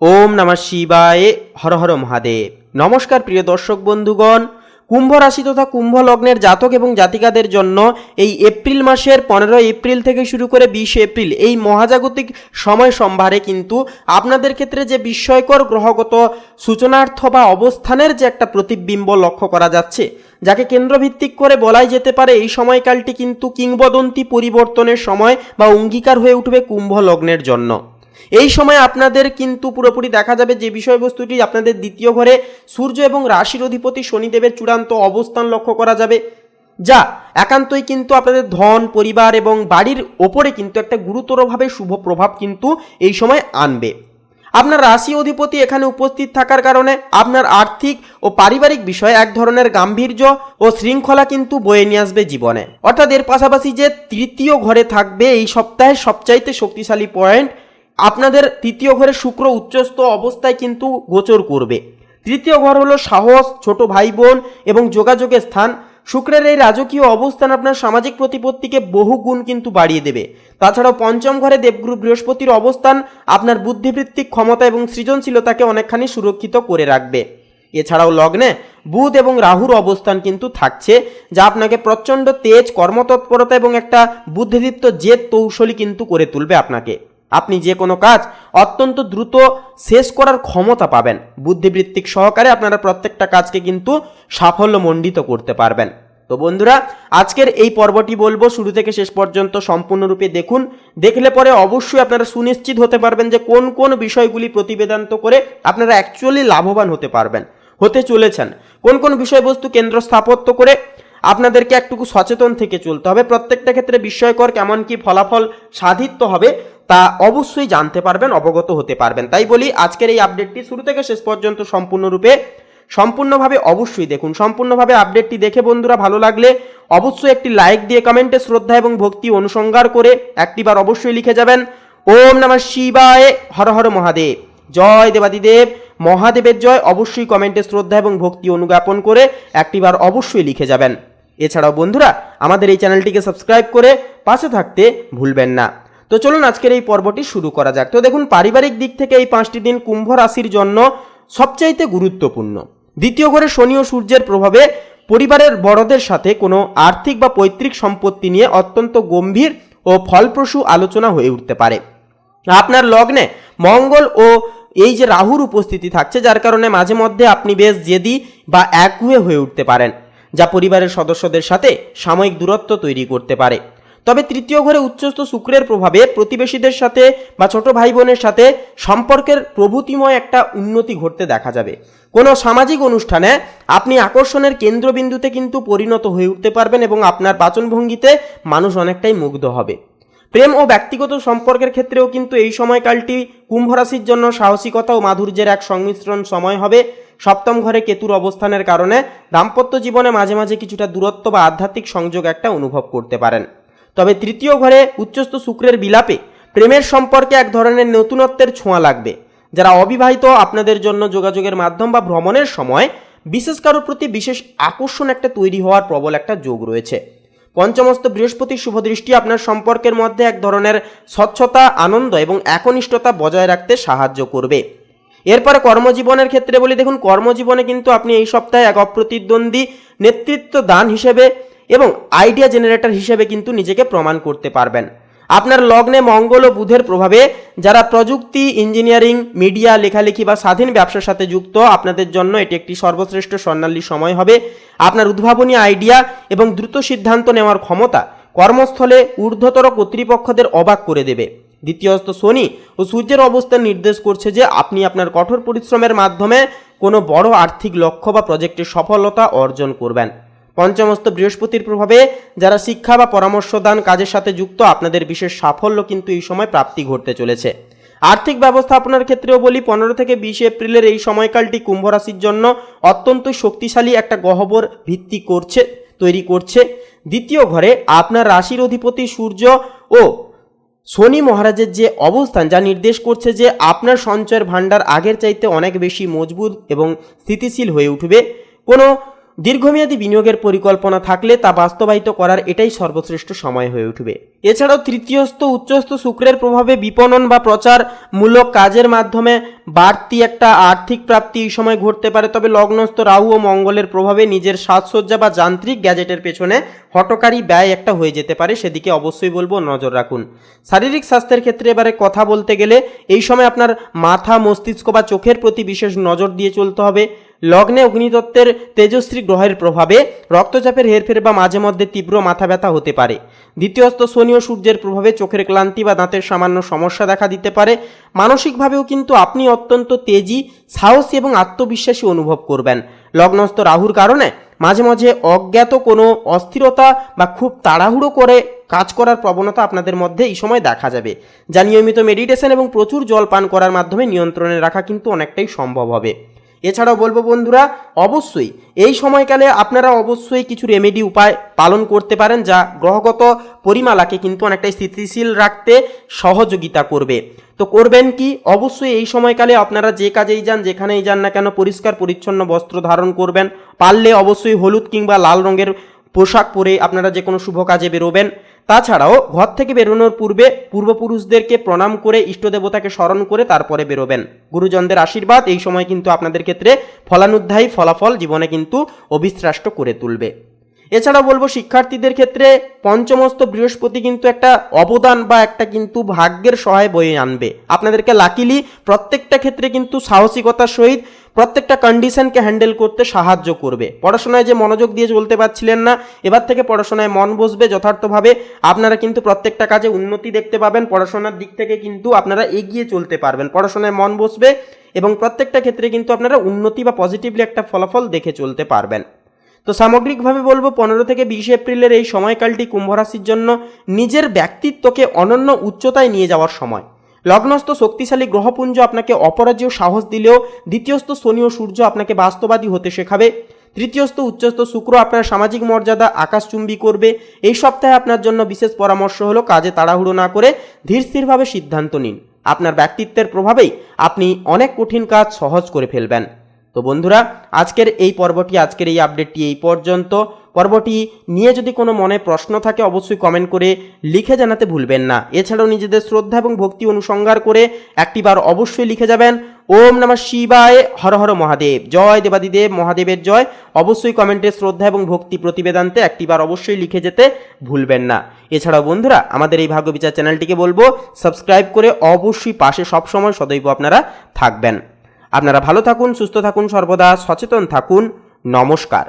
ওম নমঃ শিবায়। হর হর মহাদেব। নমস্কার প্রিয় দর্শক বন্ধুগণ, কুম্ভ রাশি তথা কুম্ভ লগ্নের জাতক এবং জাতিকাদের জন্য এই এপ্রিল মাসের 15 এপ্রিল থেকে শুরু করে 20 এপ্রিল এই মহাজাগতিক সময় সম্ভারে কিন্তু আপনাদের ক্ষেত্রে যে বিস্ময়কর গ্রহগত সূচনার্থ বা অবস্থানের যে একটা প্রতিবিম্ব লক্ষ্য করা যাচ্ছে, যাকে কেন্দ্রভিত্তিক করে বলাই যেতে পারে এই সময়কালটি কিন্তু কিংবদন্তি পরিবর্তনের সময় বা অঙ্গীকার হয়ে উঠবে কুম্ভ লগ্নের জন্য। এই সময় আপনাদের কিন্তু পুরোপুরি দেখা যাবে যে বিষয়বস্তুটি আপনাদের দ্বিতীয় ঘরে সূর্য এবং রাশির অধিপতি শনিদেবের চূড়ান্ত অবস্থান লক্ষ্য করা যাবে, যা একান্তই কিন্তু আপনাদের ধন, পরিবার এবং বাড়ির ওপরে কিন্তু একটা গুরুতরভাবে শুভ প্রভাব কিন্তু এই সময় আনবে। আপনার রাশি অধিপতি এখানে উপস্থিত থাকার কারণে আপনার আর্থিক ও পারিবারিক বিষয়ে এক ধরনের গাম্ভীর্য ও শৃঙ্খলা কিন্তু বয়ে নিয়ে আসবে জীবনে। অর্থাৎ এর পাশাপাশি যে তৃতীয় ঘরে থাকবে এই সপ্তাহের সবচাইতে শক্তিশালী পয়েন্ট, আপনাদের তৃতীয় ঘরে শুক্র উচ্চস্থ অবস্থায় কিন্তু গোচর করবে। তৃতীয় ঘর হলো সাহস, ছোট ভাই বোন এবং যোগাযোগের স্থান। শুক্রের এই রাজকীয় অবস্থান আপনার সামাজিক প্রতিপত্তিকে বহু গুণ কিন্তু বাড়িয়ে দেবে। তাছাড়াও পঞ্চম ঘরে দেবগুরু বৃহস্পতির অবস্থান আপনার বুদ্ধিবৃত্তিক ক্ষমতা এবং সৃজনশীলতাকে অনেকখানি সুরক্ষিত করে রাখবে। এছাড়াও লগ্নে বুধ এবং রাহুর অবস্থান কিন্তু থাকছে, যা আপনাকে প্রচণ্ড তেজ, কর্মতৎপরতা এবং একটা বুদ্ধিদীপ্ত জেদ কৌশলী কিন্তু করে তুলবে আপনাকে। আপনি যে কোনো কাজ অত্যন্ত দ্রুত শেষ করার ক্ষমতা পাবেন। বুদ্ধিবৃত্তিক সহকারে আপনারা প্রত্যেকটা কাজকে কিন্তু সাফল্যমণ্ডিত করতে পারবেন। তো বন্ধুরা, আজকের এই পর্বটি বলবো শুরু থেকে শেষ পর্যন্ত সম্পূর্ণরূপে দেখুন। দেখলে পরে অবশ্যই আপনারা সুনিশ্চিত হতে পারবেন যে কোন কোন বিষয়গুলি প্রতিবেদান্ত করে আপনারা অ্যাকচুয়ালি লাভবান হতে চলেছেন। কোন কোন বিষয়বস্তু কেন্দ্র স্থাপত্য করে আপনাদেরকে একটুকু সচেতন থেকে চলতে হবে। প্রত্যেকটা ক্ষেত্রে বিস্ময়কর কেমন কি ফলাফল সাধিত হবে তা অবশ্যই জানতে পারবেন, অবগত হতে পারবেন। তাই বলি আজকের এই আপডেটটি শুরু থেকে শেষ পর্যন্ত সম্পূর্ণভাবে অবশ্যই দেখুন। সম্পূর্ণভাবে আপডেটটি দেখে বন্ধুরা ভালো লাগলে অবশ্যই একটি লাইক দিয়ে কমেন্টে শ্রদ্ধা এবং ভক্তি অনুসঙ্গার করে একটিবার অবশ্যই লিখে যাবেন ওম নমঃ শিবায়। হর হর মহাদেব। জয় দেবাদিদেব মহাদেবের জয়। অবশ্যই কমেন্টে শ্রদ্ধা এবং ভক্তি অনুজ্ঞাপন করে একটিবার অবশ্যই লিখে যাবেন। এছাড়াও বন্ধুরা আমাদের এই চ্যানেলটিকে সাবস্ক্রাইব করে পাশে থাকতে ভুলবেন না। তো চলুন আজকের এই পর্বটি শুরু করা যাক। তো দেখুন, পারিবারিক দিক থেকে এই 5টি দিন কুম্ভ রাশির জন্য সবচাইতে গুরুত্বপূর্ণ। দ্বিতীয় ঘরে শনি ও সূর্যের প্রভাবে পরিবারের বড়দের সাথে কোনো আর্থিক বা পৈতৃক সম্পত্তি নিয়ে অত্যন্ত গম্ভীর ও ফলপ্রসূ আলোচনা হয়ে উঠতে পারে। আপনার লগ্নে মঙ্গল ও এই যে রাহুর উপস্থিতি থাকছে, যার কারণে মাঝে মধ্যে আপনি বেশ জেদি বা একগুঁয়ে হয়ে উঠতে পারেন, যা পরিবারের সদস্যদের সাথে সাময়িক দূরত্ব তৈরি করতে পারে। তবে তৃতীয় ঘরে উচ্চস্থ শুক্রের প্রভাবে প্রতিবেশীদের সাথে বা ছোট ভাই বোনের সাথে সম্পর্কের প্রভূতিময় একটা উন্নতি ঘটতে দেখা যাবে। কোনো সামাজিক অনুষ্ঠানে আপনি আকর্ষণের কেন্দ্রবিন্দুতে কিন্তু পরিণত হয়ে উঠতে পারবেন এবং আপনার বাচনভঙ্গিতে মানুষ অনেকটাই মুগ্ধ হবে। প্রেম ও ব্যক্তিগত সম্পর্কের ক্ষেত্রেও কিন্তু এই সময়কালটি কুম্ভ রাশির জন্য সাহসিকতা ও মাধুর্যের এক সংমিশ্রণ সময় হবে। সপ্তম ঘরে কেতুর অবস্থানের কারণে দাম্পত্য জীবনে মাঝে মাঝে কিছুটা দূরত্ব বা আধ্যাত্মিক সংযোগ একটা অনুভব করতে পারেন। তবে তৃতীয় ঘরে উচ্চস্থ শুক্রের বিলাপে প্রেমের সম্পর্কে এক ধরনের নতুনত্বের ছোঁয়া লাগবে। যারা অবিবাহিত, আপনাদের জন্য যোগাযোগের মাধ্যম বা ভ্রমণের সময় বিশেষ কারোর প্রতি বিশেষ আকর্ষণ একটা তৈরি হওয়ার প্রবল একটা যোগ রয়েছে। পঞ্চমস্ত বৃহস্পতির শুভদৃষ্টি আপনার সম্পর্কের মধ্যে এক ধরনের স্বচ্ছতা, আনন্দ এবং একনিষ্ঠতা বজায় রাখতে সাহায্য করবে। এরপরে কর্মজীবনের ক্ষেত্রে বলি, দেখুন কর্মজীবনে কিন্তু আপনি এই সপ্তাহে এক অপ্রতিদ্বন্দ্বী নেতৃত্ব দান হিসেবে এবং আইডিয়া জেনারেটর হিসেবে কিন্তু নিজেকে প্রমাণ করতে পারবেন। আপনার লগ্নে মঙ্গল ও বুধের প্রভাবে যারা প্রযুক্তি, ইঞ্জিনিয়ারিং, মিডিয়া, লেখালেখি বা স্বাধীন ব্যবসার সাথে যুক্ত, আপনাদের জন্য এটি একটি সর্বশ্রেষ্ঠ স্বর্ণালী সময় হবে। আপনার উদ্ভাবনী আইডিয়া এবং দ্রুত সিদ্ধান্ত নেওয়ার ক্ষমতা কর্মস্থলে ঊর্ধ্বতর কর্তৃপক্ষদের অবাক করে দেবে। দ্বিতীয়স্থ শনি ও সূর্যের অবস্থান নির্দেশ করছে যে আপনি আপনার কঠোর পরিশ্রমের মাধ্যমে কোনো বড় আর্থিক লক্ষ্য বা প্রজেক্টের সফলতা অর্জন করবেন। পঞ্চমস্ত বৃহস্পতির প্রভাবে যারা শিক্ষা বা পরামর্শদান কাজের সাথে যুক্ত, আপনাদের বিশেষ সাফল্য কিন্তু এই সময় প্রাপ্তি ঘটতে চলেছে। আর্থিক ব্যবস্থাপনার ক্ষেত্রেও বলি, 15 থেকে 20 এপ্রিলের এই সময়কালটি কুম্ভ রাশির জন্য অত্যন্ত শক্তিশালী একটা গহ্বর ভিত্তি তৈরি করছে। দ্বিতীয় ঘরে আপনার রাশির অধিপতি সূর্য ও শনি মহারাজের যে অবস্থান, যা নির্দেশ করছে যে আপনার সঞ্চয়ের ভাণ্ডার আগের চাইতে অনেক বেশি মজবুত এবং স্থিতিশীল হয়ে উঠবে। কোনো দীর্ঘমেয়াদী বিনিয়োগের পরিকল্পনা থাকলে তা বাস্তবায়িত করার এটাই সর্বশ্রেষ্ঠ সময় হয়ে উঠবে। এছাড়াও তৃতীয়স্থ উচ্চস্থ শুক্রের প্রভাবে বিপণন বা প্রচারমূলক কাজের মাধ্যমে বাড়তি একটা আর্থিক প্রাপ্তি এই সময় ঘটতে পারে। তবে লগ্নস্থ রাহু ও মঙ্গলের প্রভাবে নিজের সাজসজ্জা বা যান্ত্রিক গ্যাজেটের পেছনে হঠকারী ব্যয় একটা হয়ে যেতে পারে, সেদিকে অবশ্যই বলবো নজর রাখুন। শারীরিক স্বাস্থ্যের ক্ষেত্রে এবারে কথা বলতে গেলে এই সময় আপনার মাথা, মস্তিষ্ক বা চোখের প্রতি বিশেষ নজর দিয়ে চলতে হবে। লগ্নে অগ্নিতত্ত্বের তেজস্বী গ্রহের প্রভাবে রক্তচাপের হেরফের বা মাঝে মধ্যে তীব্র মাথা ব্যথা হতে পারে। দ্বিতীয়স্থ শনি ও সূর্যের প্রভাবে চোখের ক্লান্তি বা দাঁতের সামান্য সমস্যা দেখা দিতে পারে। মানসিকভাবেও কিন্তু আপনি অত্যন্ত তেজি, সাহসী এবং আত্মবিশ্বাসী অনুভব করবেন। লগ্নস্থ রাহুর কারণে মাঝে মাঝে অজ্ঞাত কোনো অস্থিরতা বা খুব তাড়াহুড়ো করে কাজ করার প্রবণতা আপনাদের মধ্যে এই সময় দেখা যাবে, যা নিয়মিত মেডিটেশন এবং প্রচুর জল পান করার মাধ্যমে নিয়ন্ত্রণে রাখা কিন্তু অনেকটাই সম্ভব হবে। এছাড়াও বলবো বন্ধুরা, অবশ্যই এই সময়কালে আপনারা অবশ্যই কিছু রেমেডি উপায় পালন করতে পারেন, যা গ্রহগত পরিমালাকে কিন্তু অনেকটাই স্থিতিশীল রাখতে সহযোগিতা করবে। তো করবেন কি? অবশ্যই এই সময়কালে আপনারা যে কাজেই যান, যেখানেই যান না কেন, পরিষ্কার পরিচ্ছন্ন বস্ত্র ধারণ করবেন। পারলে অবশ্যই হলুদ কিংবা লাল রঙের পোশাক পরে আপনারা যে কোনো শুভ কাজে বেরোবেন। তাছাড়াও ঘর থেকে বেরোনোর পূর্বে পূর্বপুরুষদেরকে প্রণাম করে ইষ্টদেবতাকে স্মরণ করে তারপরে বেরোবেন। গুরুজনদের আশীর্বাদ এই সময় কিন্তু আপনাদের ক্ষেত্রে ফলানুধ্যায়ী ফলাফল জীবনে কিন্তু অবিশ্রাষ্ট করে তুলবে। এছাড়াও বলবো শিক্ষার্থীদের ক্ষেত্রে পঞ্চমস্ত বৃহস্পতি কিন্তু একটা অবদান বা একটা কিন্তু ভাগ্যের সহায় বয়ে আনবে। আপনাদেরকে লাকিলি প্রত্যেকটা ক্ষেত্রে কিন্তু সাহসিকতার সহিত প্রত্যেকটা কন্ডিশনকে হ্যান্ডেল করতে সাহায্য করবে। পড়াশোনায় যে মনোযোগ দিয়ে চলতে পারছিলেন না, এবার থেকে পড়াশোনায় মন বসবে যথার্থভাবে। আপনারা কিন্তু প্রত্যেকটা কাজে উন্নতি দেখতে পাবেন। পড়াশোনার দিক থেকে কিন্তু আপনারা এগিয়ে চলতে পারবেন, পড়াশোনায় মন বসবে এবং প্রত্যেকটা ক্ষেত্রে কিন্তু আপনারা উন্নতি বা পজিটিভলি একটা ফলাফল দেখে চলতে পারবেন। তো সামগ্রিকভাবে বলবো 15 থেকে 20 এপ্রিলের এই সময়কালটি কুম্ভ রাশির জন্য নিজের ব্যক্তিত্বকে অনন্য উচ্চতায় নিয়ে যাওয়ার সময়। লগ্নস্থ শক্তিশালী গ্রহপুঞ্জ আপনাকে অপরাজেয় সাহস দিলেও দ্বিতীয়স্থ শনি ও সূর্য আপনাকে বাস্তবাদী হতে শেখাবে। তৃতীয়স্থ উচ্চস্থ শুক্র আপনার সামাজিক মর্যাদা আকাশচুম্বী করবে। এই সপ্তাহে আপনার জন্য বিশেষ পরামর্শ হলো কাজে তাড়াহুড়ো না করে ধীরস্থিরভাবে সিদ্ধান্ত নিন। আপনার ব্যক্তিত্বের প্রভাবেই আপনি অনেক কঠিন কাজ সহজ করে ফেলবেন। তো বন্ধুরা, আজকের এই পর্বটি, আজকের এই আপডেটটি এই পর্যন্ত। পর্বটি নিয়ে যদি কোনো মনে প্রশ্ন থাকে অবশ্যই কমেন্ট করে লিখে জানাতে ভুলবেন না। এছাড়াও নিজেদের শ্রদ্ধা এবং ভক্তি অনুসঙ্গার করে একটিবার অবশ্যই লিখে যাবেন ওম নমঃ শিবায়, হর হর মহাদেব, জয় দেবাদিদেব মহাদেবের জয়। অবশ্যই কমেন্টে শ্রদ্ধা এবং ভক্তি প্রতিবেদনতে একটিবার অবশ্যই লিখে যেতে ভুলবেন না। এছাড়াও বন্ধুরা, আমাদের এই ভাগ্য বিচার চ্যানেলটিকে বলবো সাবস্ক্রাইব করে অবশ্যই পাশে সবসময় সদৈব আপনারা থাকবেন। আপনারা ভালো থাকুন, সুস্থ থাকুন, সর্বদা সচেতন থাকুন। নমস্কার।